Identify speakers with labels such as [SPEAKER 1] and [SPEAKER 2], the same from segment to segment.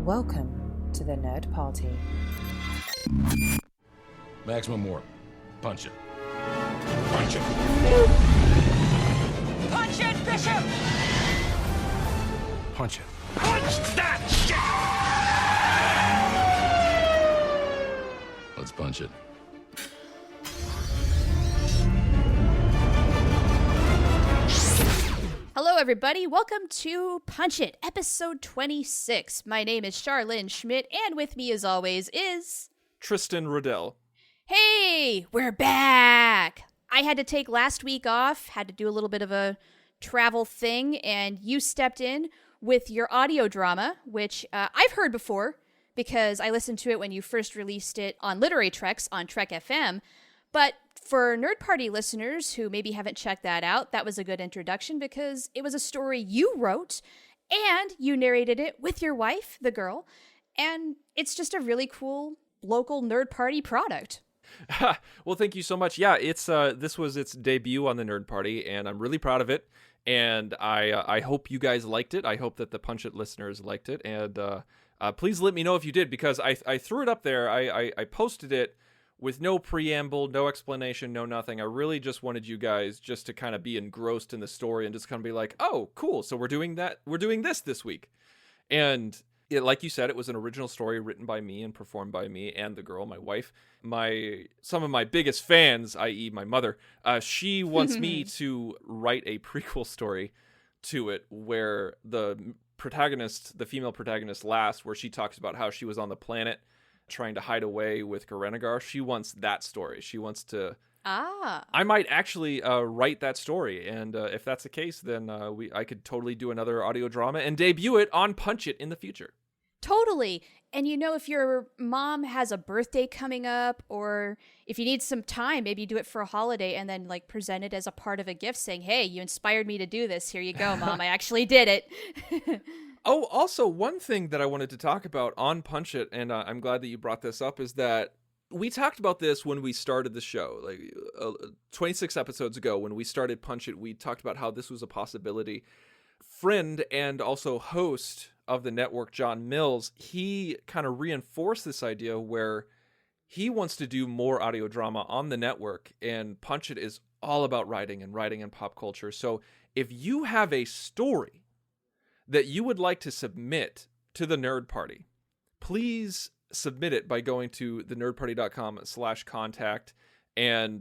[SPEAKER 1] Welcome to the Nerd Party.
[SPEAKER 2] Maximum warp. Punch it. Punch it.
[SPEAKER 3] Punch it, Bishop!
[SPEAKER 2] Punch it.
[SPEAKER 3] Punch that shit!
[SPEAKER 2] Let's punch it.
[SPEAKER 4] Hello, everybody. Welcome to Punch It, episode 26. My name is Charlene Schmidt, and with me, as always, is...
[SPEAKER 5] Tristan Riddell.
[SPEAKER 4] Hey, we're back! I had to take last week off, had to do a little bit of a travel thing, and you stepped in with your audio drama, which I've heard before, because I listened to it when you first released it on Literary Treks on Trek FM, but for Nerd Party listeners who maybe haven't checked that out, that was a good introduction because it was a story you wrote and you narrated it with your wife, the girl, and it's just a really cool local Nerd Party product.
[SPEAKER 5] Well, thank you so much. Yeah, it's this was its debut on the Nerd Party, and I'm really proud of it. And I hope you guys liked it. I hope that the Punch It listeners liked it, and please let me know if you did, because I threw it up there. I posted it with no preamble, no explanation, no nothing. I really just wanted you guys just to kind of be engrossed in the story and just kind of be like, oh, cool, so we're doing that. We're doing this week. And like you said, it was an original story written by me and performed by me and the girl, my wife. Some of my biggest fans, i.e. my mother, she wants me to write a prequel story to it where the female protagonist last, where she talks about how she was on the planet trying to hide away with Garenagar. She wants that story. She wants to... I might actually write that story, and if that's the case, then I could totally do another audio drama and debut it on Punch It in the future.
[SPEAKER 4] Totally. And you know, if your mom has a birthday coming up, or if you need some time, maybe do it for a holiday and then like present it as a part of a gift saying, hey, you inspired me to do this. Here you go, Mom. I actually did it.
[SPEAKER 5] Oh, also, one thing that I wanted to talk about on Punch It, and I'm glad that you brought this up, is that we talked about this when we started the show, like 26 episodes ago when we started Punch It. We talked about how this was a possibility. Friend and also host of the network, John Mills, he kind of reinforced this idea where he wants to do more audio drama on the network, and Punch It is all about writing and pop culture. So if you have a story that you would like to submit to the Nerd Party, please submit it by going to thenerdparty.com/contact. And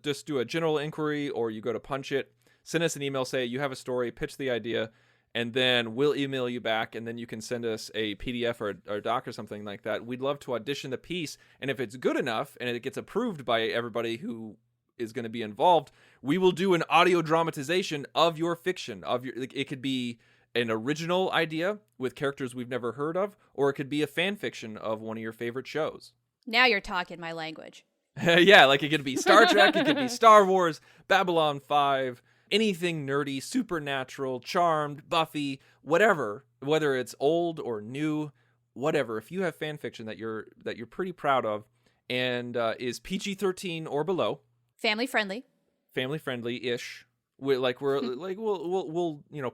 [SPEAKER 5] just do a general inquiry, or you go to Punch It, send us an email, say you have a story, pitch the idea, and then we'll email you back, and then you can send us a PDF or a doc or something like that. We'd love to audition the piece, and if it's good enough and it gets approved by everybody who is going to be involved, we will do an audio dramatization of your fiction. It could be an original idea with characters we've never heard of, or it could be a fan fiction of one of your favorite shows.
[SPEAKER 4] Now you're talking my language.
[SPEAKER 5] Yeah, like it could be Star Trek, it could be Star Wars, Babylon 5, anything nerdy, Supernatural, Charmed, Buffy, whatever, whether it's old or new, whatever. If you have fan fiction that you're pretty proud of and is PG-13 or below, family friendly-ish. We'll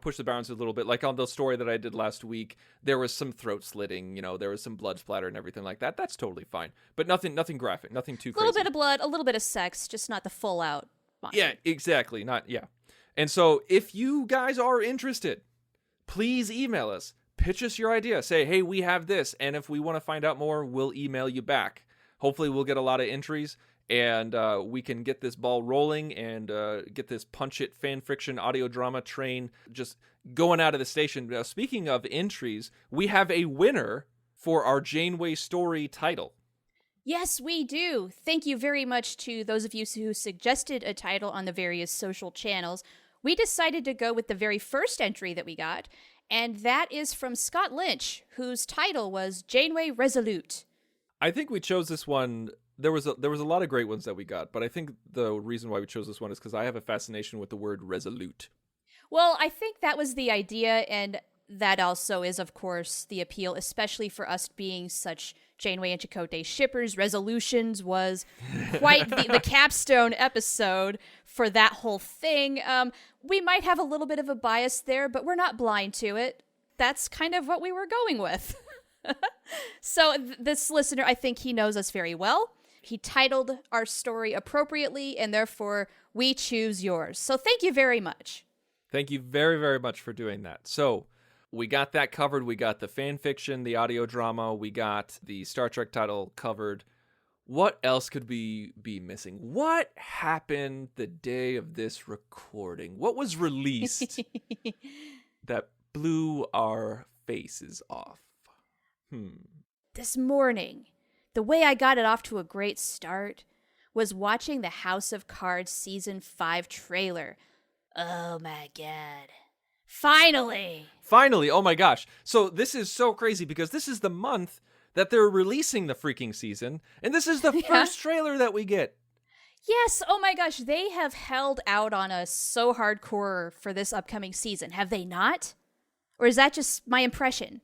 [SPEAKER 5] push the bounds a little bit. Like on the story that I did last week, there was some throat slitting, there was some blood splatter and everything like that. That's totally fine, but nothing graphic, nothing too crazy.
[SPEAKER 4] A little bit of blood, a little bit of sex, just not the full out monster.
[SPEAKER 5] Yeah, exactly. And so if you guys are interested, please email us, pitch us your idea, say, hey, we have this, and if we want to find out more, we'll email you back. Hopefully we'll get a lot of entries, and we can get this ball rolling and get this Punch It fan fiction audio drama train just going out of the station. Now, speaking of entries, we have a winner for our Janeway story title.
[SPEAKER 4] Yes, we do. Thank you very much to those of you who suggested a title on the various social channels. We decided to go with the very first entry that we got, and that is from Scott Lynch, whose title was Janeway Resolute.
[SPEAKER 5] I think we chose this one. There was a lot of great ones that we got, but I think the reason why we chose this one is because I have a fascination with the word resolute.
[SPEAKER 4] Well, I think that was the idea, and that also is, of course, the appeal, especially for us being such Janeway and Chakotay shippers. Resolutions was quite the capstone episode for that whole thing. We might have a little bit of a bias there, but we're not blind to it. that's kind of what we were going with. So this listener, I think he knows us very well. He titled our story appropriately, and therefore we choose yours. So thank you very much.
[SPEAKER 5] Thank you very, very much for doing that. So we got that covered. We got the fan fiction, the audio drama. We got the Star Trek title covered. What else could we be missing? What happened the day of this recording? What was released that blew our faces off?
[SPEAKER 4] This morning, the way I got it off to a great start was watching the House of Cards Season 5 trailer. Oh my god. Finally!
[SPEAKER 5] Oh my gosh. So this is so crazy because this is the month that they're releasing the freaking season, and this is the first trailer that we get.
[SPEAKER 4] Yes, oh my gosh, they have held out on us so hardcore for this upcoming season, have they not? Or is that just my impression?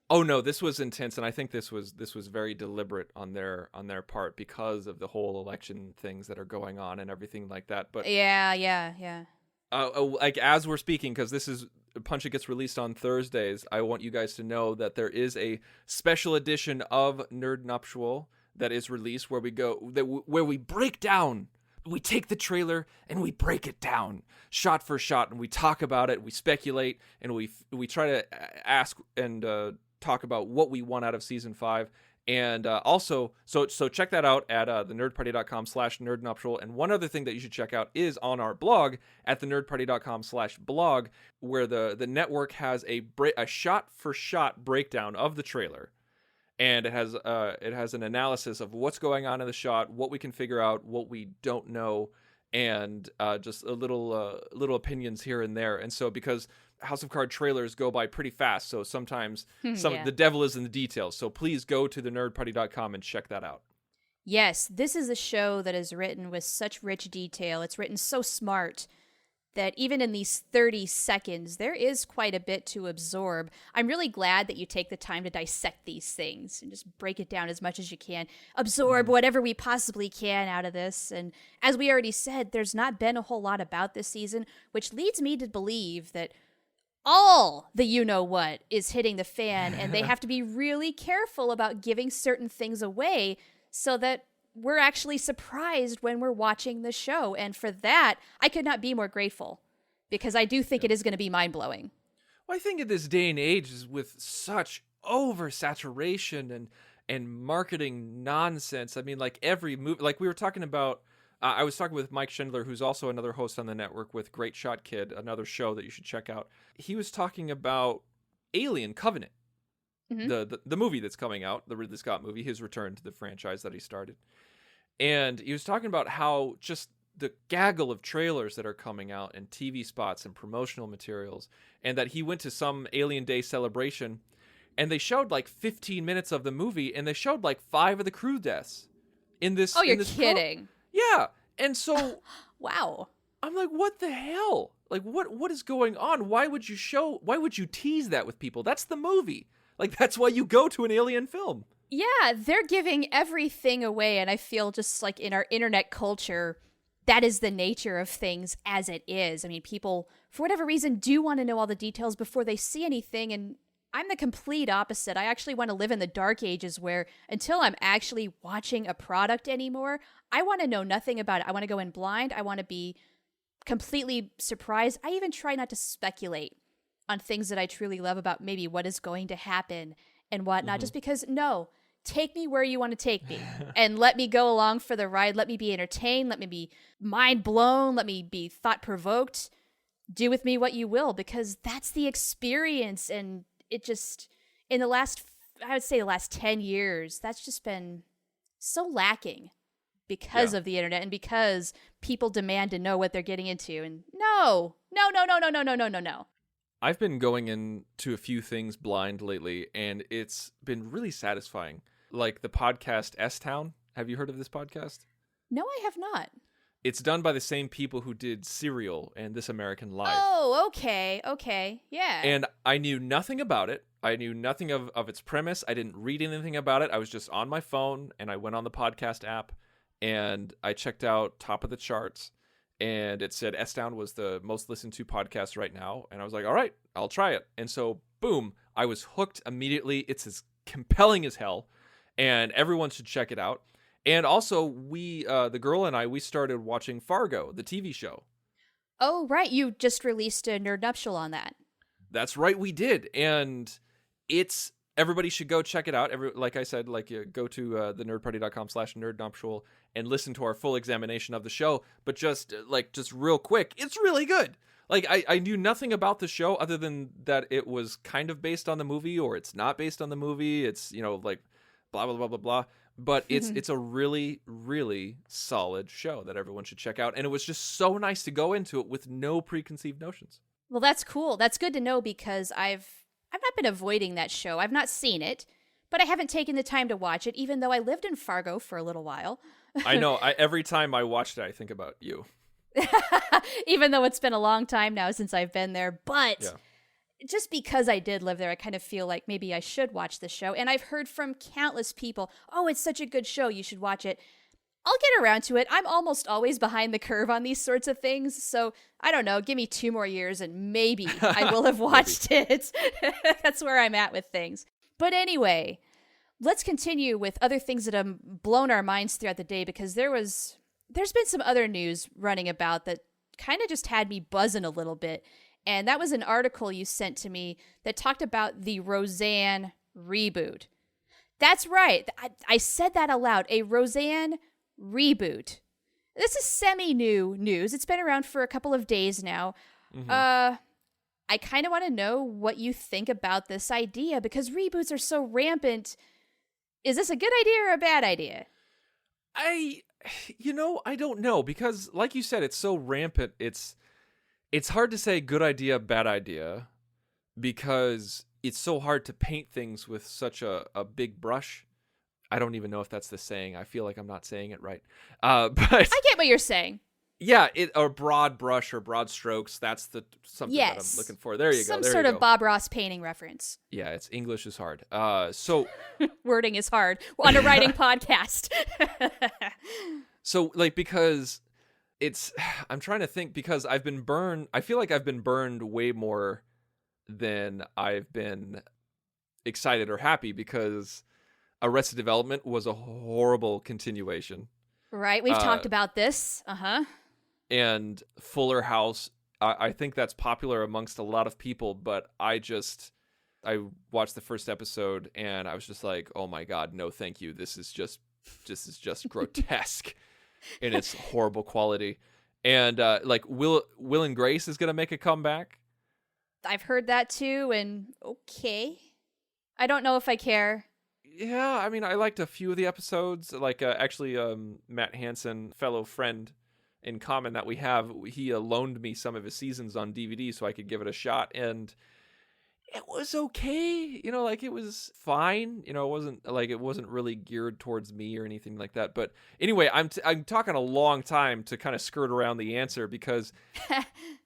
[SPEAKER 5] Oh no, this was intense, and I think this was very deliberate on their part because of the whole election things that are going on and everything like that. But
[SPEAKER 4] yeah.
[SPEAKER 5] Like as we're speaking, because this is Punch It gets released on Thursdays, I want you guys to know that there is a special edition of Nerd Nuptial that is released where we break down. We take the trailer and we break it down shot for shot, and we talk about it, we speculate, and we try to ask and talk about what we want out of season 5. And also, so check that out at thenerdparty.com/nerdnuptial. And one other thing that you should check out is on our blog at thenerdparty.com/blog, where the network has a shot-for-shot breakdown of the trailer. And it has an analysis of what's going on in the shot, what we can figure out, what we don't know, and just a little opinions here and there. And so because House of Card trailers go by pretty fast, so sometimes the devil is in the details. So please go to thenerdparty.com and check that out.
[SPEAKER 4] Yes, this is a show that is written with such rich detail. It's written so smart that even in these 30 seconds, there is quite a bit to absorb. I'm really glad that you take the time to dissect these things and just break it down as much as you can. Absorb whatever we possibly can out of this. And as we already said, there's not been a whole lot about this season, which leads me to believe that all the you-know-what is hitting the fan, and they have to be really careful about giving certain things away so that we're actually surprised when we're watching the show. And for that, I could not be more grateful, because I do think it is going to be mind-blowing.
[SPEAKER 5] Well, I think in this day and age, with such oversaturation and marketing nonsense, I mean, like every movie, like we were talking about, I was talking with Mike Schindler, who's also another host on the network with Great Shot Kid, another show that you should check out. He was talking about Alien Covenant, the movie that's coming out, the Ridley Scott movie, his return to the franchise that he started. And he was talking about how just the gaggle of trailers that are coming out and TV spots and promotional materials, and that he went to some Alien Day celebration and they showed like 15 minutes of the movie and they showed like 5 of the crew deaths in this.
[SPEAKER 4] Oh, you're kidding.
[SPEAKER 5] Yeah. And so
[SPEAKER 4] wow.
[SPEAKER 5] I'm like, what the hell? Like, what is going on? Why would you tease that with people? That's the movie. Like, that's why you go to an Alien film.
[SPEAKER 4] Yeah, they're giving everything away, and I feel just like in our internet culture, that is the nature of things as it is. I mean, people, for whatever reason, do want to know all the details before they see anything, and I'm the complete opposite. I actually want to live in the dark ages where until I'm actually watching a product anymore, I want to know nothing about it. I want to go in blind. I want to be completely surprised. I even try not to speculate on things that I truly love about maybe what is going to happen and whatnot, just because, no, take me where you want to take me and let me go along for the ride. Let me be entertained. Let me be mind blown. Let me be thought provoked. Do with me what you will, because that's the experience. And it just, in the last 10 years, that's just been so lacking because of the internet and because people demand to know what they're getting into. And no.
[SPEAKER 5] I've been going into a few things blind lately, and it's been really satisfying. Like the podcast S-Town. Have you heard of this podcast?
[SPEAKER 4] No, I have not.
[SPEAKER 5] It's done by the same people who did Serial and This American Life.
[SPEAKER 4] Oh, okay, yeah.
[SPEAKER 5] And I knew nothing about it. I knew nothing of its premise. I didn't read anything about it. I was just on my phone, and I went on the podcast app, and I checked out top of the charts, and it said S-Town was the most listened to podcast right now. And I was like, all right, I'll try it. And so boom, I was hooked immediately. It's as compelling as hell, and everyone should check it out. And also, we, the girl and I, we started watching Fargo, the TV show.
[SPEAKER 4] Oh, right. You just released a Nerd Nuptial on that.
[SPEAKER 5] That's right, we did. And everybody should go check it out. Like I said, go to thenerdparty.com/nerdnuptial and listen to our full examination of the show. But just real quick, it's really good. Like, I knew nothing about the show other than that it was kind of based on the movie, or it's not based on the movie. It's, like, blah, blah, blah, blah, blah. But it's a really, really solid show that everyone should check out. And it was just so nice to go into it with no preconceived notions.
[SPEAKER 4] Well, that's cool. That's good to know, because I've not been avoiding that show. I've not seen it, but I haven't taken the time to watch it, even though I lived in Fargo for a little while.
[SPEAKER 5] I know. Every time I watched it, I think about you.
[SPEAKER 4] Even though it's been a long time now since I've been there. But
[SPEAKER 5] Yeah.
[SPEAKER 4] just because I did live there, I kind of feel like maybe I should watch the show. And I've heard from countless people, oh, it's such a good show, you should watch it. I'll get around to it. I'm almost always behind the curve on these sorts of things. So, I don't know, give me 2 more years and maybe I will have watched it. That's where I'm at with things. But anyway, let's continue with other things that have blown our minds throughout the day, because there's been some other news running about that kind of just had me buzzing a little bit. And that was an article you sent to me that talked about the Roseanne reboot. That's right. I said that aloud. A Roseanne reboot. This is semi-new news. It's been around for a couple of days now.
[SPEAKER 5] Mm-hmm.
[SPEAKER 4] I kind of want to know what you think about this idea, because reboots are so rampant. Is this a good idea or a bad idea?
[SPEAKER 5] I don't know, because like you said, it's so rampant. It's hard to say good idea, bad idea, because it's so hard to paint things with such a big brush. I don't even know if that's the saying. I feel like I'm not saying it right. But
[SPEAKER 4] I get what you're saying.
[SPEAKER 5] Yeah, a broad brush or broad strokes. That's something that I'm looking for. There you go.
[SPEAKER 4] Some
[SPEAKER 5] there
[SPEAKER 4] sort
[SPEAKER 5] you
[SPEAKER 4] of
[SPEAKER 5] go.
[SPEAKER 4] Bob Ross painting reference.
[SPEAKER 5] Yeah, English is hard. So
[SPEAKER 4] wording is hard on a writing podcast.
[SPEAKER 5] So because I'm trying to think, because I've been burned. I feel like I've been burned way more than I've been excited or happy, because Arrested Development was a horrible continuation.
[SPEAKER 4] Right, we've talked about this.
[SPEAKER 5] And Fuller House, I think that's popular amongst a lot of people, but I watched the first episode and I was just like, oh my God, no thank you. This is just grotesque in its horrible quality. And Will and Grace is going to make a comeback.
[SPEAKER 4] I've heard that too, and okay. I don't know if I care.
[SPEAKER 5] Yeah, I mean, I liked a few of the episodes. Actually, Matt Hansen, fellow friend in common that we have, he loaned me some of his seasons on DVD so I could give it a shot, and it was okay. It was fine. It wasn't really geared towards me or anything like that. But anyway, I'm talking a long time to kind of skirt around the answer, because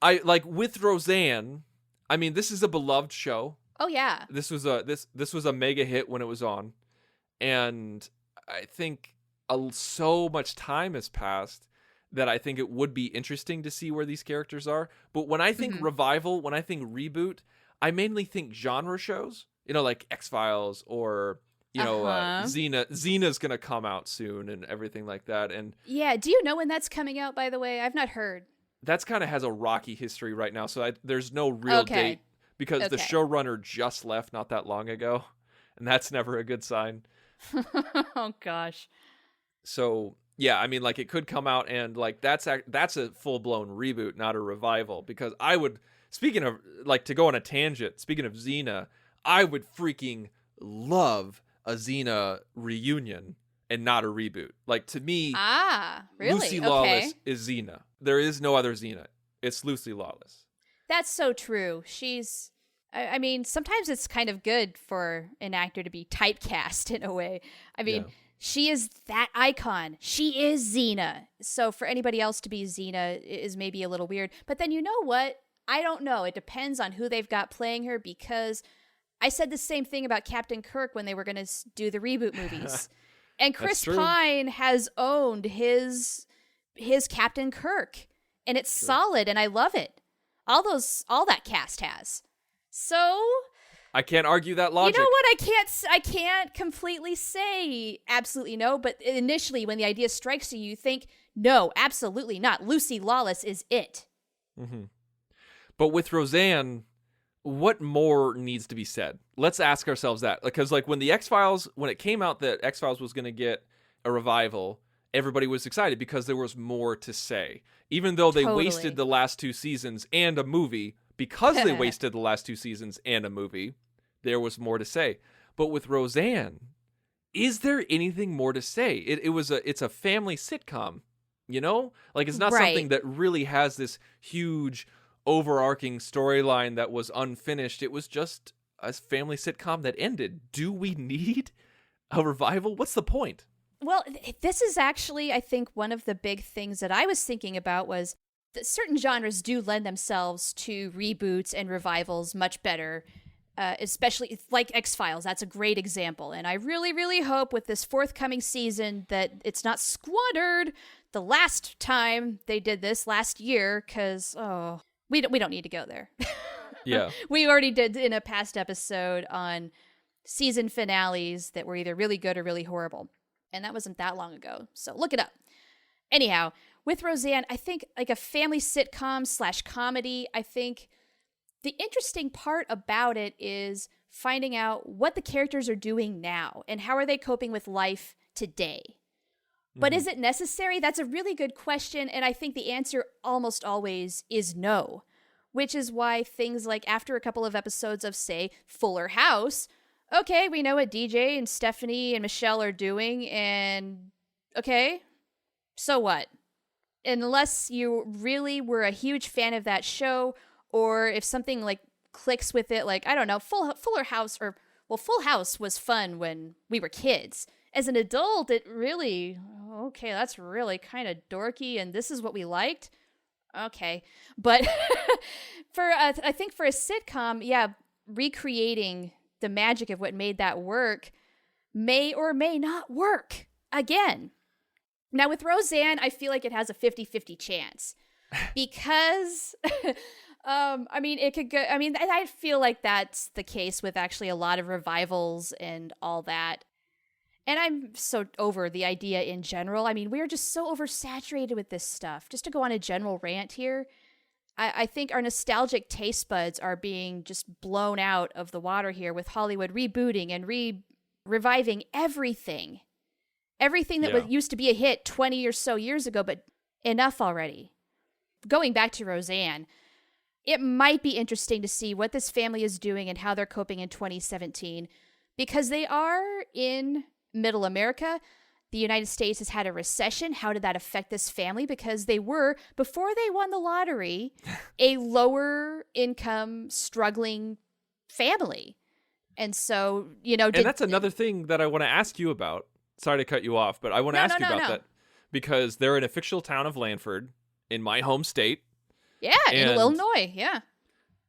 [SPEAKER 5] with Roseanne, I mean, this is a beloved show.
[SPEAKER 4] Oh yeah.
[SPEAKER 5] This was a mega hit when it was on, and I think so much time has passed that I think it would be interesting to see where these characters are. But when I think revival, when I think reboot, I mainly think genre shows. Like X-Files or Xena. Xena's gonna come out soon and everything like that. And
[SPEAKER 4] yeah, do you know when that's coming out? By the way, I've not heard.
[SPEAKER 5] That's kind of has a rocky history right now, so there's no real date. Because the showrunner just left not that long ago, and that's never a good sign.
[SPEAKER 4] Oh gosh.
[SPEAKER 5] So yeah, I mean, it could come out, and that's a full blown reboot, not a revival. Because I would, speaking of to go on a tangent, speaking of Xena, I would freaking love a Xena reunion and not a reboot. To me,
[SPEAKER 4] really?
[SPEAKER 5] Lucy Lawless is Xena. There is no other Xena. It's Lucy Lawless.
[SPEAKER 4] That's so true. I mean, sometimes it's kind of good for an actor to be typecast in a way. I mean, she is that icon. She is Xena. So for anybody else to be Xena is maybe a little weird. But then you know what? I don't know. It depends on who they've got playing her, because I said the same thing about Captain Kirk when they were going to do the reboot movies. And Chris Pine has owned his Captain Kirk, and it's solid, and I love it. All that cast has. So
[SPEAKER 5] I can't argue that logic.
[SPEAKER 4] You know what? I can't completely say absolutely no, but initially when the idea strikes you, you think, no, absolutely not. Lucy Lawless is it.
[SPEAKER 5] Mm-hmm. But with Roseanne, what more needs to be said? Let's ask ourselves that. Because like when it came out that X-Files was going to get a revival, everybody was excited because there was more to say. Even though they wasted the last 2 seasons and a movie, because they wasted the last 2 seasons and a movie, there was more to say. But with Roseanne, is there anything more to say? It's a family sitcom, you know? Like it's not something that really has this huge overarching storyline that was unfinished. It was just a family sitcom that ended. Do we need a revival? What's the point?
[SPEAKER 4] Well, this is actually, I think, one of the big things that I was thinking about was that certain genres do lend themselves to reboots and revivals much better, especially like X-Files. That's a great example. And I really, really hope with this forthcoming season that it's not squandered the last time they did this last year, because, we don't need to go there.
[SPEAKER 5] Yeah.
[SPEAKER 4] We already did in a past episode on season finales that were either really good or really horrible. And that wasn't that long ago. So look it up. Anyhow, with Roseanne, I think like a family sitcom / comedy, I think the interesting part about it is finding out what the characters are doing now and how are they coping with life today. But is it necessary? That's a really good question, and I think the answer almost always is no, which is why things like after a couple of episodes of, say, Fuller House, okay, we know what DJ and Stephanie and Michelle are doing, and okay, so what? Unless you really were a huge fan of that show, or if something like clicks with it, like, I don't know, Fuller House, Full House was fun when we were kids. As an adult, it really, okay, that's really kind of dorky, and this is what we liked. Okay. But I think for a sitcom, yeah, recreating the magic of what made that work may or may not work again. Now, with Roseanne, I feel like it has a 50-50 chance because, it could go, I feel like that's the case with actually a lot of revivals and all that. And I'm so over the idea in general. I mean, we're just so oversaturated with this stuff. Just to go on a general rant here, I think our nostalgic taste buds are being just blown out of the water here with Hollywood rebooting and reviving everything. Everything that used to be a hit 20 or so years ago, but enough already. Going back to Roseanne, it might be interesting to see what this family is doing and how they're coping in 2017, because they are in Middle America. The United States has had a recession. How did that affect this family? Because they were, before they won the lottery, a lower income, struggling family. And so, and
[SPEAKER 5] that's another thing that I want to ask you about. Sorry to cut you off, but I want to ask you about that because they're in a fictional town of Lanford in my home state.
[SPEAKER 4] Yeah, in Illinois. Yeah.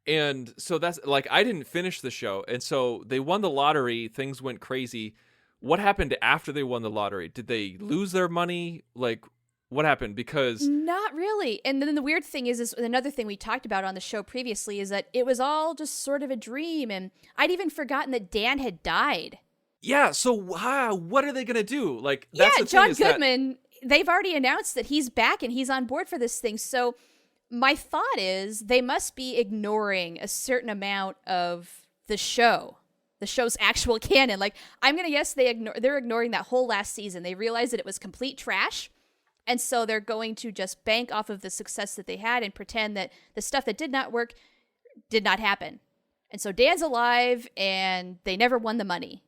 [SPEAKER 5] And so that's like, I didn't finish the show. And so they won the lottery. Things went crazy. What happened after they won the lottery? Did they lose their money? Like, what happened? Because
[SPEAKER 4] not really. And then the weird thing is another thing we talked about on the show previously is that it was all just sort of a dream. And I'd even forgotten that Dan had died.
[SPEAKER 5] Yeah. So what are they going to do? Like, that's the
[SPEAKER 4] John
[SPEAKER 5] thing
[SPEAKER 4] Goodman, they've already announced that he's back and he's on board for this thing. So my thought is they must be ignoring a certain amount of the show's actual canon. Like, I'm going to guess they're ignoring that whole last season. They realized that it was complete trash. And so they're going to just bank off of the success that they had and pretend that the stuff that did not work did not happen. And so Dan's alive and they never won the money.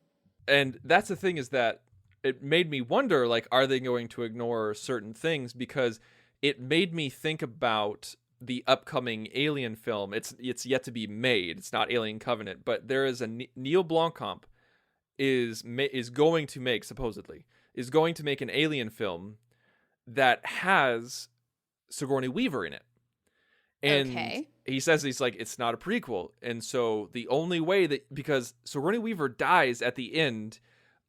[SPEAKER 5] And that's the thing, is that it made me wonder, like, are they going to ignore certain things? Because it made me think about the upcoming Alien film. It's yet to be made. It's not Alien Covenant, but there is a Neil Blomkamp is going to make, supposedly, is going to make an Alien film that has Sigourney Weaver in it. And he says, he's like, it's not a prequel. And so the only way that, because Sigourney Weaver dies at the end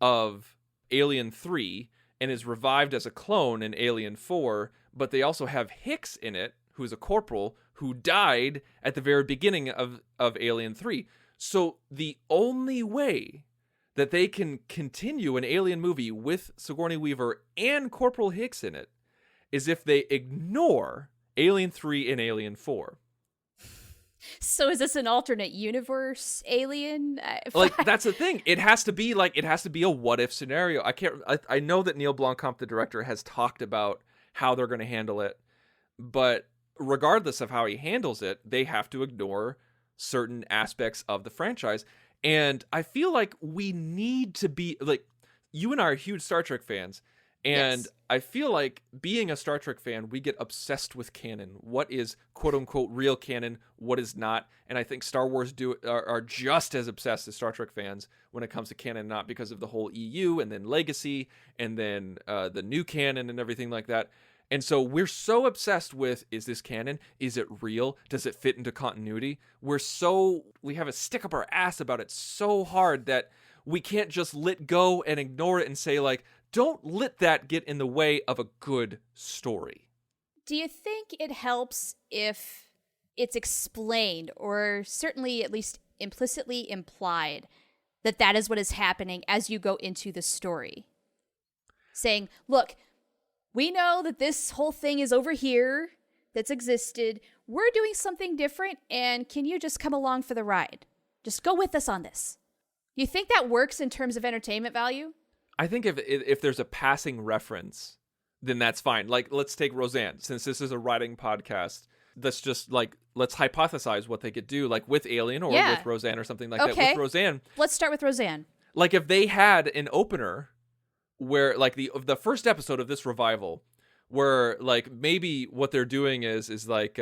[SPEAKER 5] of Alien 3 and is revived as a clone in Alien 4, but they also have Hicks in it, who's a corporal, who died at the very beginning of Alien 3. So the only way that they can continue an Alien movie with Sigourney Weaver and Corporal Hicks in it is if they ignore Alien 3 and Alien 4.
[SPEAKER 4] So is this an alternate universe Alien?
[SPEAKER 5] Like, that's the thing. It has to be a what if scenario. I know that Neil Blomkamp, the director, has talked about how they're going to handle it, but regardless of how he handles it, they have to ignore certain aspects of the franchise. And I feel like we need to be, like, you and I are huge Star Trek fans, and yes. I feel like being a Star Trek fan, we get obsessed with canon. What is quote unquote real canon? What is not? And I think Star Wars are just as obsessed as Star Trek fans when it comes to canon, not because of the whole EU and then Legacy and then the new canon and everything like that. And so we're so obsessed with, is this canon? Is it real? Does it fit into continuity? We have a stick up our ass about it so hard that we can't just let go and ignore it and say, like, don't let that get in the way of a good story.
[SPEAKER 4] Do you think it helps if it's explained, or certainly at least implicitly implied, that that is what is happening as you go into the story? Saying, look, we know that this whole thing is over here, that's existed. We're doing something different, and can you just come along for the ride? Just go with us on this. You think that works in terms of entertainment value?
[SPEAKER 5] I think if there's a passing reference, then that's fine. Like, let's take Roseanne. Since this is a writing podcast, let's hypothesize what they could do, like with Alien or with Roseanne or something like that. With Roseanne.
[SPEAKER 4] Let's start with Roseanne.
[SPEAKER 5] Like, if they had an opener where, like, the first episode of this revival, where, like, maybe what they're doing is like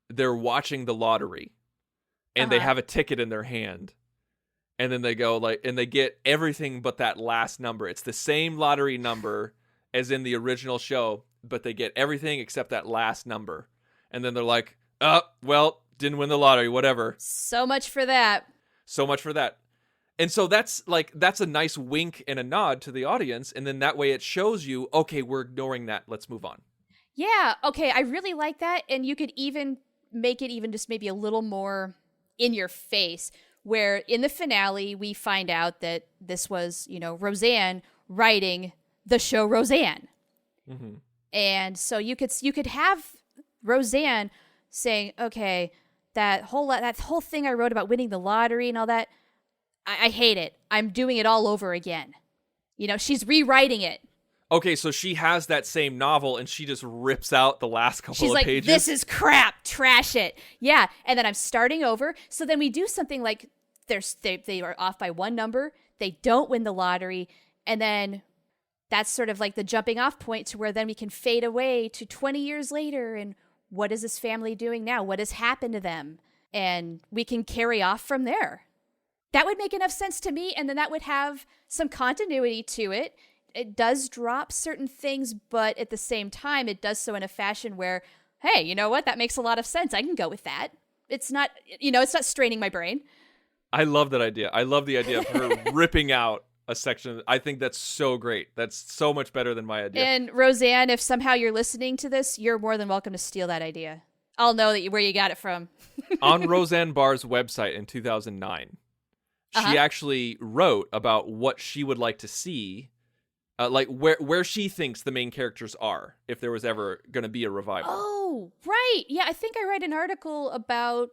[SPEAKER 5] they're watching the lottery and they have a ticket in their hand. And then they go, like, and they get everything but that last number. It's the same lottery number as in the original show, but they get everything except that last number. And then they're like, oh, well, didn't win the lottery, whatever.
[SPEAKER 4] So much for that.
[SPEAKER 5] And so that's a nice wink and a nod to the audience. And then that way it shows you, okay, we're ignoring that. Let's move on.
[SPEAKER 4] Yeah, okay, I really like that. And you could even make it even just maybe a little more in your face, where in the finale, we find out that this was, Roseanne writing the show Roseanne. Mm-hmm. And so you could have Roseanne saying, okay, that whole thing I wrote about winning the lottery and all that, I hate it. I'm doing it all over again. She's rewriting it.
[SPEAKER 5] Okay, so she has that same novel and she just rips out the last couple
[SPEAKER 4] She's
[SPEAKER 5] of
[SPEAKER 4] like,
[SPEAKER 5] pages.
[SPEAKER 4] This is crap. Trash it. Yeah, and then I'm starting over. So then we do something like they are off by one number. They don't win the lottery. And then that's sort of like the jumping off point to where then we can fade away to 20 years later. And what is this family doing now? What has happened to them? And we can carry off from there. That would make enough sense to me. And then that would have some continuity to it. It does drop certain things, but at the same time, it does so in a fashion where, hey, you know what? That makes a lot of sense. I can go with that. It's not, it's not straining my brain.
[SPEAKER 5] I love that idea. I love the idea of her ripping out a section. I think that's so great. That's so much better than my idea.
[SPEAKER 4] And Roseanne, if somehow you're listening to this, you're more than welcome to steal that idea. I'll know where you got it from.
[SPEAKER 5] On Roseanne Barr's website in 2009, she actually wrote about what she would like to see. Like where she thinks the main characters are, if there was ever going to be a revival.
[SPEAKER 4] Oh, right. Yeah, I think I read an article about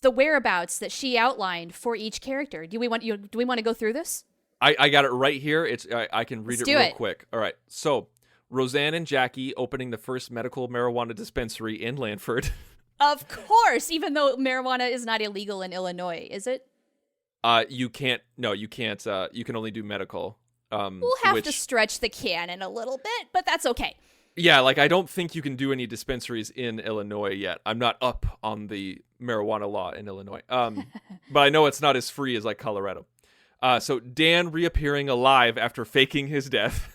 [SPEAKER 4] the whereabouts that she outlined for each character. Do we want to go through this?
[SPEAKER 5] I got it right here. I can read
[SPEAKER 4] Let's
[SPEAKER 5] it real quick. All right. So, Roseanne and Jackie opening the first medical marijuana dispensary in Lanford.
[SPEAKER 4] Of course, even though marijuana is not illegal in Illinois, is it?
[SPEAKER 5] You can't. No, you can't. You can only do medical.
[SPEAKER 4] We'll have to stretch the canon a little bit, but that's okay.
[SPEAKER 5] Yeah, like, I don't think you can do any dispensaries in Illinois yet. I'm not up on the marijuana law in Illinois. But I know it's not as free as, like, Colorado. So Dan reappearing alive after faking his death.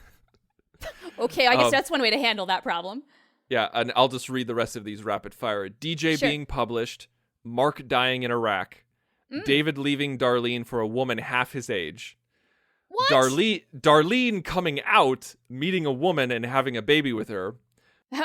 [SPEAKER 4] Okay, I guess that's one way to handle that problem.
[SPEAKER 5] Yeah, and I'll just read the rest of these rapid fire. DJ being published, Mark dying in Iraq, David leaving Darlene for a woman half his age.
[SPEAKER 4] What?
[SPEAKER 5] Darlene coming out, meeting a woman and having a baby with her.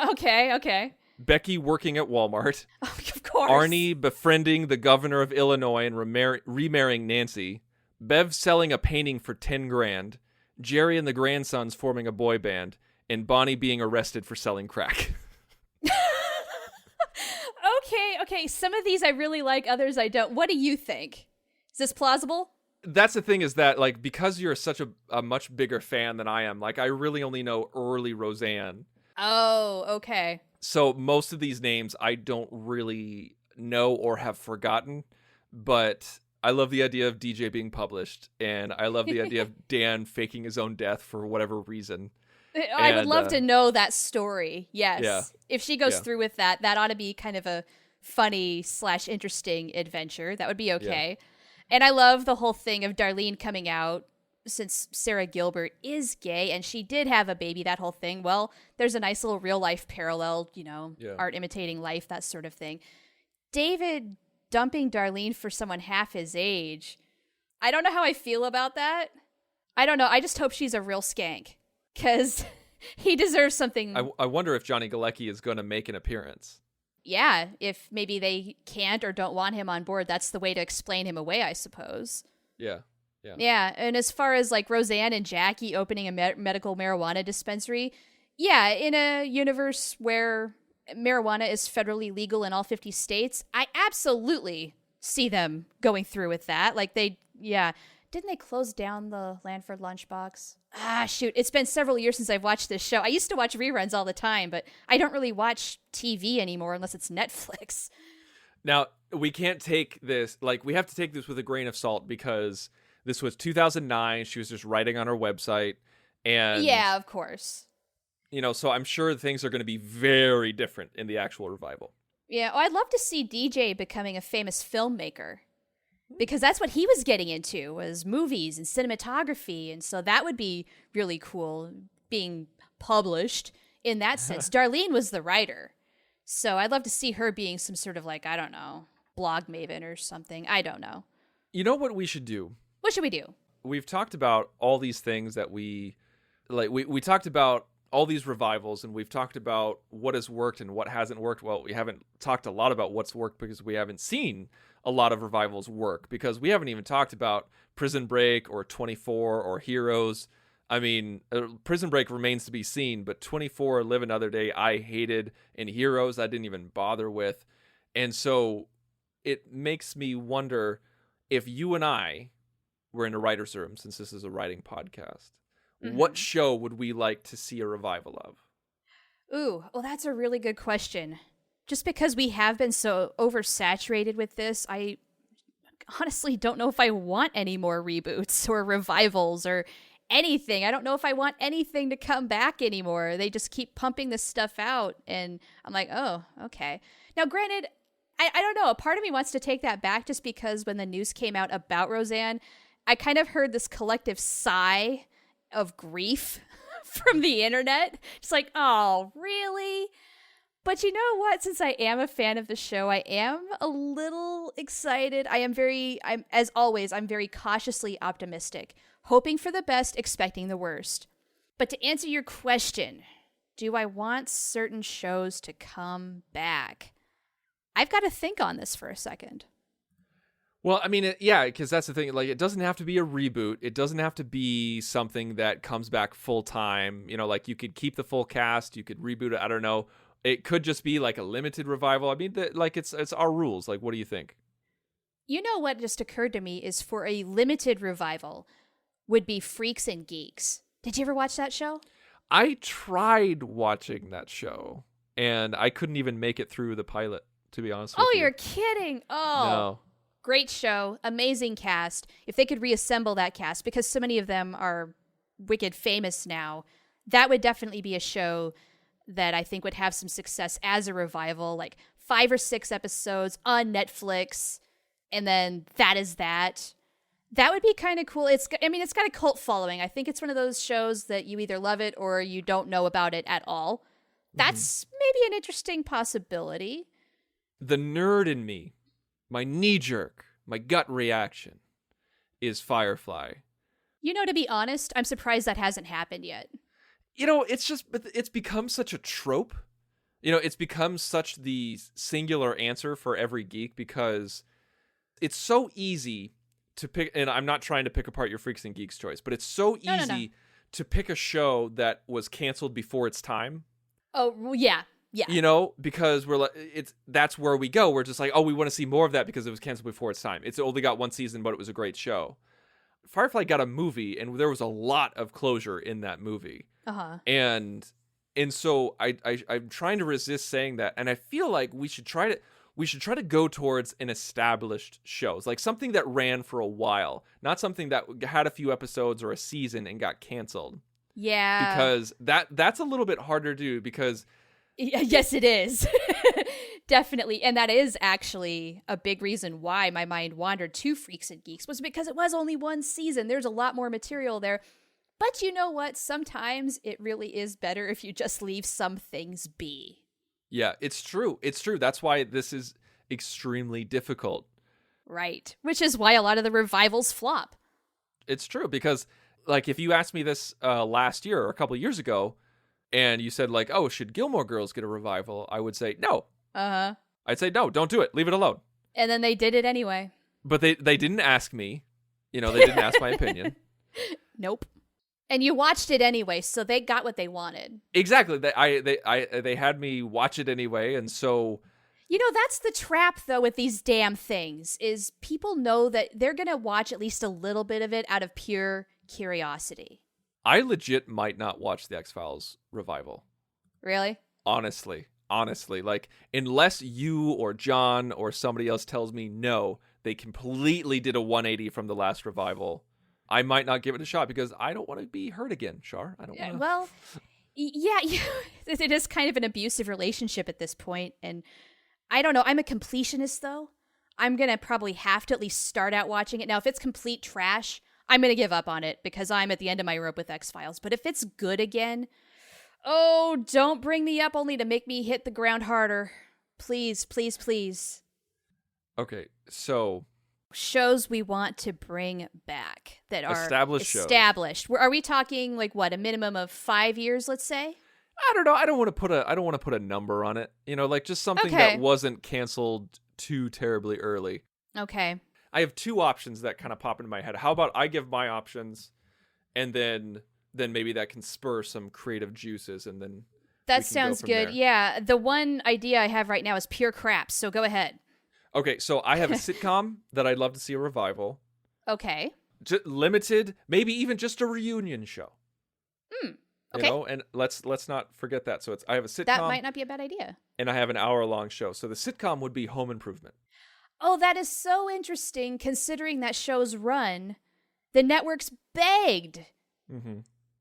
[SPEAKER 4] Okay.
[SPEAKER 5] Becky working at Walmart.
[SPEAKER 4] Of course.
[SPEAKER 5] Arnie befriending the governor of Illinois and remarrying Nancy. Bev selling a painting for 10 grand. Jerry and the Grandsons forming a boy band. And Bonnie being arrested for selling crack.
[SPEAKER 4] Okay. Some of these I really like, others I don't. What do you think? Is this plausible?
[SPEAKER 5] That's the thing, is that, like, because you're such a much bigger fan than I am, like, I really only know early Roseanne.
[SPEAKER 4] Oh, okay.
[SPEAKER 5] So most of these names I don't really know or have forgotten, but I love the idea of DJ being published, and I love the idea of Dan faking his own death for whatever reason.
[SPEAKER 4] I would love to know that story. Yes.
[SPEAKER 5] Yeah.
[SPEAKER 4] If she goes through with that, that ought to be kind of a funny / interesting adventure. That would be okay. Yeah. And I love the whole thing of Darlene coming out, since Sarah Gilbert is gay and she did have a baby, that whole thing. Well, there's a nice little real life parallel, art imitating life, that sort of thing. David dumping Darlene for someone half his age. I don't know how I feel about that. I don't know. I just hope she's a real skank, because he deserves something.
[SPEAKER 5] I wonder if Johnny Galecki is going to make an appearance.
[SPEAKER 4] Yeah, if maybe they can't or don't want him on board, that's the way to explain him away, I suppose.
[SPEAKER 5] Yeah.
[SPEAKER 4] Yeah, and as far as like Roseanne and Jackie opening a medical marijuana dispensary, yeah, in a universe where marijuana is federally legal in all 50 states, I absolutely see them going through with that. Like didn't they close down the Lanford Lunchbox? Shoot, it's been several years since I've watched this show. I used to watch reruns all the time, but I don't really watch TV anymore unless it's Netflix.
[SPEAKER 5] Now, we can't take this, like, we have to take this with a grain of salt, because this was 2009. She was just writing on her website. And
[SPEAKER 4] yeah, of course.
[SPEAKER 5] So I'm sure things are going to be very different in the actual revival.
[SPEAKER 4] Yeah, I'd love to see DJ becoming a famous filmmaker, because that's what he was getting into, was movies and cinematography. And so that would be really cool, being published in that sense. Darlene was the writer. So I'd love to see her being some sort of, like, I don't know, blog maven or something. I don't know.
[SPEAKER 5] You know what we should do?
[SPEAKER 4] What should we do?
[SPEAKER 5] We've talked about all these things that we talked about all these revivals, and we've talked about what has worked and what hasn't worked. Well, we haven't talked a lot about what's worked because we haven't seen a lot of revivals work, because we haven't even talked about Prison Break or 24 or Heroes. I mean, Prison Break remains to be seen, but 24, Live Another Day, I hated, and Heroes I didn't even bother with. And so it makes me wonder, if you and I were in a writer's room, since this is a writing podcast, what show would we like to see a revival of?
[SPEAKER 4] Ooh, well, that's a really good question. Just because we have been so oversaturated with this, I honestly don't know if I want any more reboots or revivals or anything. I don't know if I want anything to come back anymore. They just keep pumping this stuff out, and I'm like, oh, okay. Now, granted, I don't know. A part of me wants to take that back, just because when the news came out about Roseanne, I kind of heard this collective sigh of grief from the internet. It's like, oh, really? But you know what? Since I am a fan of the show, I am a little excited. As always, I'm very cautiously optimistic, hoping for the best, expecting the worst. But to answer your question, do I want certain shows to come back? I've got to think on this for a second.
[SPEAKER 5] Well, I mean, yeah, because that's the thing. Like, it doesn't have to be a reboot. It doesn't have to be something that comes back full time. Like, you could keep the full cast. You could reboot it. I don't know. It could just be like a limited revival. I mean, it's our rules. Like, what do you think?
[SPEAKER 4] You know what just occurred to me is, for a limited revival would be Freaks and Geeks. Did you ever watch that show?
[SPEAKER 5] I tried watching that show, and I couldn't even make it through the pilot, to be honest with you.
[SPEAKER 4] Oh, you're kidding. Oh.
[SPEAKER 5] No.
[SPEAKER 4] Great show, amazing cast. If they could reassemble that cast, because so many of them are wicked famous now, that would definitely be a show that I think would have some success as a revival, like 5 or 6 episodes on Netflix, and then that is that. That would be kind of cool. It's got a cult following. I think it's one of those shows that you either love it or you don't know about it at all. That's maybe an interesting possibility.
[SPEAKER 5] The nerd in me, my knee-jerk, my gut reaction is Firefly.
[SPEAKER 4] To be honest, I'm surprised that hasn't happened yet.
[SPEAKER 5] It's become such a trope. It's become such the singular answer for every geek because it's so easy to pick, and I'm not trying to pick apart your Freaks and Geeks choice, but it's so easy to pick a show that was canceled before its time.
[SPEAKER 4] Oh, yeah.
[SPEAKER 5] Yeah. Because we're like, that's where we go. We're just like, oh, we want to see more of that because it was canceled before its time. It's only got one season, but it was a great show. Firefly got a movie, and there was a lot of closure in that movie.
[SPEAKER 4] Uh-huh.
[SPEAKER 5] And so I'm trying to resist saying that, and I feel like we should try to go towards an established shows, like something that ran for a while, not something that had a few episodes or a season and got canceled.
[SPEAKER 4] Yeah.
[SPEAKER 5] Because that's a little bit harder to do because...
[SPEAKER 4] Yes, it is. Definitely. And that is actually a big reason why my mind wandered to Freaks and Geeks, was because it was only one season. There's a lot more material there. But you know what? Sometimes it really is better if you just leave some things be.
[SPEAKER 5] Yeah, it's true. It's true. That's why this is extremely difficult.
[SPEAKER 4] Right. Which is why a lot of the revivals flop.
[SPEAKER 5] It's true because, like, if you asked me this last year or a couple years ago, and you said, like, oh, should Gilmore Girls get a revival? I would say no.
[SPEAKER 4] Uh-huh.
[SPEAKER 5] I'd say no, don't do it. Leave it alone.
[SPEAKER 4] And then they did it anyway.
[SPEAKER 5] But they didn't ask me. They didn't ask my opinion.
[SPEAKER 4] Nope. And you watched it anyway, so they got what they wanted.
[SPEAKER 5] Exactly. They had me watch it anyway, and so...
[SPEAKER 4] That's the trap, though, with these damn things, is people know that they're going to watch at least a little bit of it out of pure curiosity.
[SPEAKER 5] I legit might not watch the X-Files revival.
[SPEAKER 4] Really?
[SPEAKER 5] Honestly. Like, unless you or John or somebody else tells me no, they completely did a 180 from the last revival, I might not give it a shot because I don't want to be hurt again, Shar. I don't want to.
[SPEAKER 4] Well, yeah, it is kind of an abusive relationship at this point, and I don't know. I'm a completionist, though. I'm going to probably have to at least start out watching it. Now, if it's complete trash, I'm going to give up on it because I'm at the end of my rope with X-Files. But if it's good again, oh, don't bring me up only to make me hit the ground harder. Please, please, please.
[SPEAKER 5] Okay, so...
[SPEAKER 4] shows we want to bring back that are
[SPEAKER 5] established.
[SPEAKER 4] Are we talking like what, a minimum of 5 years, let's say?
[SPEAKER 5] I don't know. I don't want to put a number on it. Like just something that wasn't canceled too terribly early.
[SPEAKER 4] Okay.
[SPEAKER 5] I have two options that kind of pop into my head. How about I give my options, and then maybe that can spur some creative juices, and then
[SPEAKER 4] that sounds good. There. Yeah. The one idea I have right now is pure crap. So go ahead.
[SPEAKER 5] Okay, so I have a sitcom that I'd love to see a revival.
[SPEAKER 4] Okay.
[SPEAKER 5] Limited, maybe even just a reunion show.
[SPEAKER 4] Okay.
[SPEAKER 5] And let's not forget that. So I have a sitcom.
[SPEAKER 4] That might not be a bad idea.
[SPEAKER 5] And I have an hour-long show. So the sitcom would be Home Improvement.
[SPEAKER 4] Oh, that is so interesting, considering that show's run. The networks begged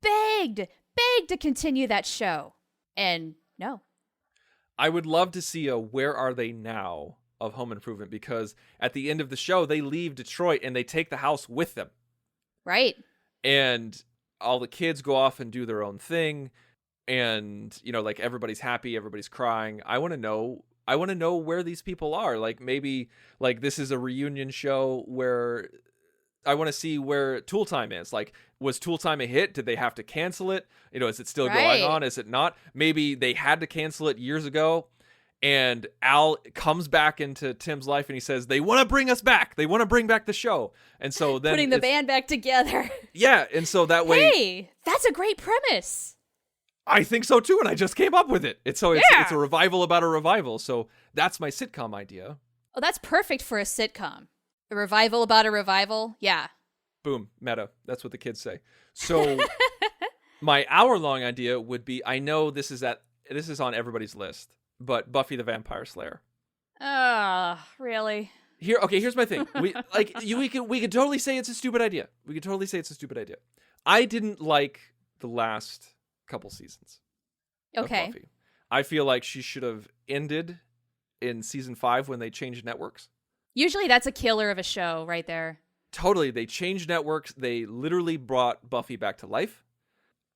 [SPEAKER 4] to continue that show. And no.
[SPEAKER 5] I would love to see a Where Are They Now of Home Improvement, because at the end of the show, they leave Detroit and they take the house with them.
[SPEAKER 4] Right.
[SPEAKER 5] And all the kids go off and do their own thing. And, like everybody's happy, everybody's crying. I want to know where these people are. Like maybe like this is a reunion show where I want to see where Tool Time is. Like, was Tool Time a hit? Did they have to cancel it? Is it still going on? Is it not? Maybe they had to cancel it years ago. And Al comes back into Tim's life and he says, they want to bring us back. They want to bring back the show. And so then
[SPEAKER 4] putting the band back together.
[SPEAKER 5] Yeah. And so that way.
[SPEAKER 4] Hey, that's a great premise.
[SPEAKER 5] I think so too. And I just came up with it. It's a revival about a revival. So that's my sitcom idea.
[SPEAKER 4] Oh, that's perfect for a sitcom. A revival about a revival. Yeah.
[SPEAKER 5] Boom. Meta. That's what the kids say. So my hour-long idea would be, I know this is on everybody's list, but Buffy the Vampire Slayer.
[SPEAKER 4] Really?
[SPEAKER 5] Here's my thing. We could totally say it's a stupid idea. I didn't like the last couple seasons of Buffy. I feel like she should have ended in season 5 when they changed networks.
[SPEAKER 4] Usually that's a killer of a show right there.
[SPEAKER 5] Totally. They changed networks. They literally brought Buffy back to life.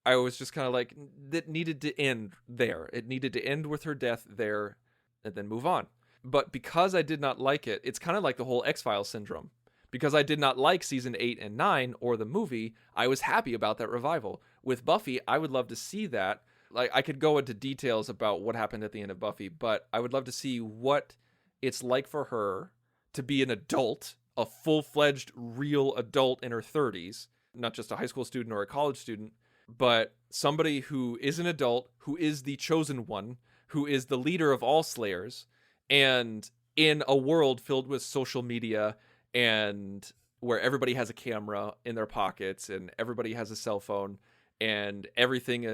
[SPEAKER 5] I was just kind of like, that needed to end there. It needed to end with her death there and then move on. But because I did not like it, it's kind of like the whole X-Files syndrome. Because I did not like season 8 and 9 or the movie, I was happy about that revival. With Buffy, I would love to see that. like I could go into details about what happened at the end of Buffy, but I would love to see what it's like for her to be an adult, a full-fledged real adult in her 30s, not just a high school student or a college student, but somebody who is an adult, who is the chosen one, who is the leader of all Slayers, and in a world filled with social media and where everybody has a camera in their pockets and everybody has a cell phone and everything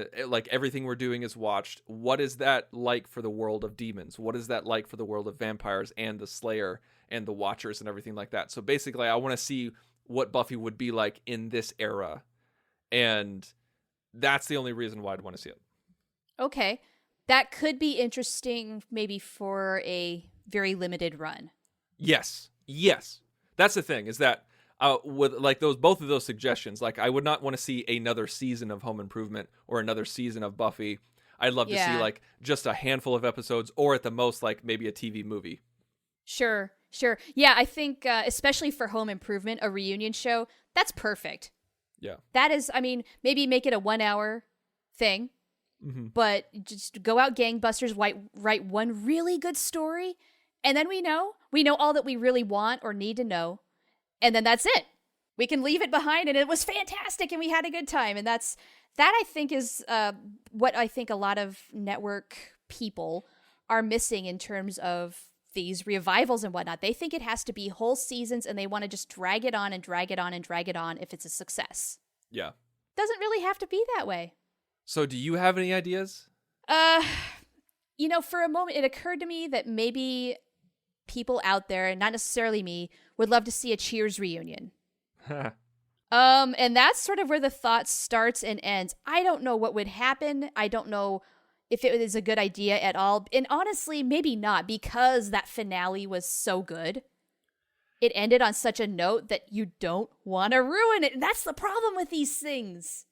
[SPEAKER 5] we're doing is watched. What is that like for the world of demons? What is that like for the world of vampires and the Slayer and the Watchers and everything like that? So basically, I want to see what Buffy would be like in this era. And that's the only reason why I'd want to see it.
[SPEAKER 4] Okay. That could be interesting maybe for a very limited run.
[SPEAKER 5] Yes. That's the thing, is that with like both of those suggestions, like I would not want to see another season of Home Improvement or another season of Buffy. I'd love to see like just a handful of episodes, or at the most like maybe a TV movie.
[SPEAKER 4] Sure. Yeah, I think especially for Home Improvement, a reunion show, that's perfect.
[SPEAKER 5] Yeah.
[SPEAKER 4] That is, I mean, maybe make it a 1 hour thing, but just go out gangbusters, write one really good story, and then we know all that we really want or need to know. And then that's it. We can leave it behind, and it was fantastic, and we had a good time. And that I think is what I think a lot of network people are missing in terms of these revivals and whatnot. They think it has to be whole seasons, and they want to just drag it on and drag it on and drag it on if it's a success.
[SPEAKER 5] Yeah.
[SPEAKER 4] Doesn't really have to be that way.
[SPEAKER 5] So do you have any ideas?
[SPEAKER 4] For a moment, it occurred to me that maybe people out there, not necessarily me, would love to see a Cheers reunion. And that's sort of where the thought starts and ends. I don't know what would happen. I don't know if it is a good idea at all. And honestly, maybe not, because that finale was so good. It ended on such a note that you don't want to ruin it. And that's the problem with these things.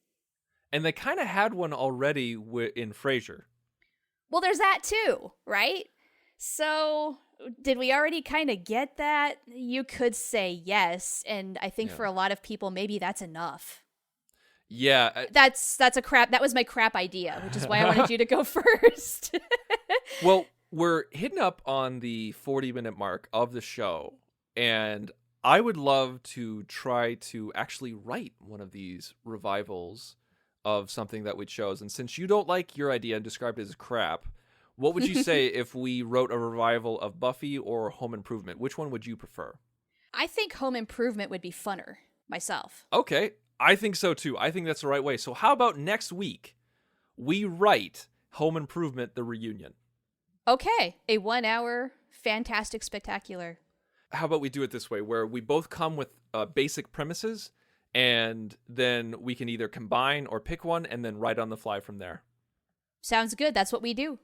[SPEAKER 5] And they kind of had one already in Frasier.
[SPEAKER 4] Well, there's that too, right? So did we already kind of get that? You could say yes. And I think for a lot of people, maybe that's enough.
[SPEAKER 5] Yeah.
[SPEAKER 4] That was my crap idea, which is why I wanted you to go first.
[SPEAKER 5] Well, we're hitting up on the 40-minute mark of the show, and I would love to try to actually write one of these revivals of something that we chose. And since you don't like your idea and described it as crap, what would you say if we wrote a revival of Buffy or Home Improvement? Which one would you prefer?
[SPEAKER 4] I think Home Improvement would be funner, myself.
[SPEAKER 5] Okay, I think so too. I think that's the right way. So how about next week we write Home Improvement, the reunion?
[SPEAKER 4] Okay, a 1 hour, fantastic, spectacular.
[SPEAKER 5] How about we do it this way, where we both come with basic premises, and then we can either combine or pick one and then write on the fly from there.
[SPEAKER 4] Sounds good. That's what we do.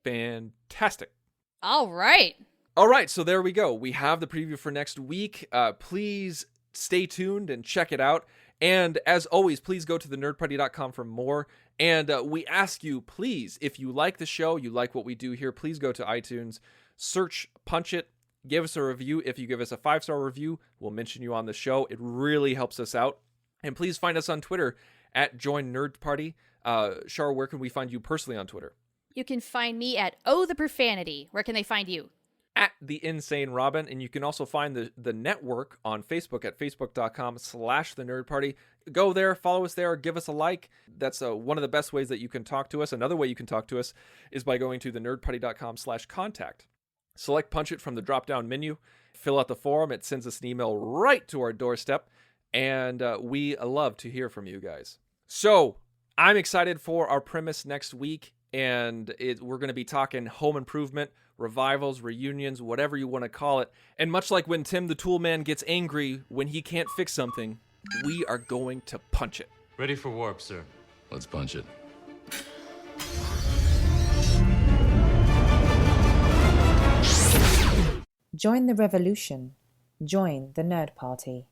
[SPEAKER 5] Fantastic.
[SPEAKER 4] All right,
[SPEAKER 5] so there we go. We have the preview for next week. Please stay tuned and check it out. And as always, please go to thenerdparty.com for more. And we ask you, please, if you like the show, you like what we do here, please go to iTunes, search Punch It, give us a review. If you give us a 5-star review, we'll mention you on the show. It really helps us out. And please find us on Twitter at Join Nerd Party. Char, where can we find you personally on Twitter?
[SPEAKER 4] You can find me at Oh the Profanity. Where can they find you?
[SPEAKER 5] At The Insane Robin. And you can also find the network on Facebook at facebook.com/The Nerd Party. Go there, follow us there, give us a like. That's one of the best ways that you can talk to us. Another way you can talk to us is by going to thenerdparty.com/contact. Select Punch It from the drop-down menu. Fill out the form. It sends us an email right to our doorstep. And we love to hear from you guys. So I'm excited for our premise next week. And we're going to be talking Home Improvement, revivals, reunions, whatever you want to call it. And much like when Tim the Tool Man gets angry when he can't fix something, we are going to punch it.
[SPEAKER 2] Ready for warp, sir. Let's punch it.
[SPEAKER 1] Join the revolution. Join the Nerd Party.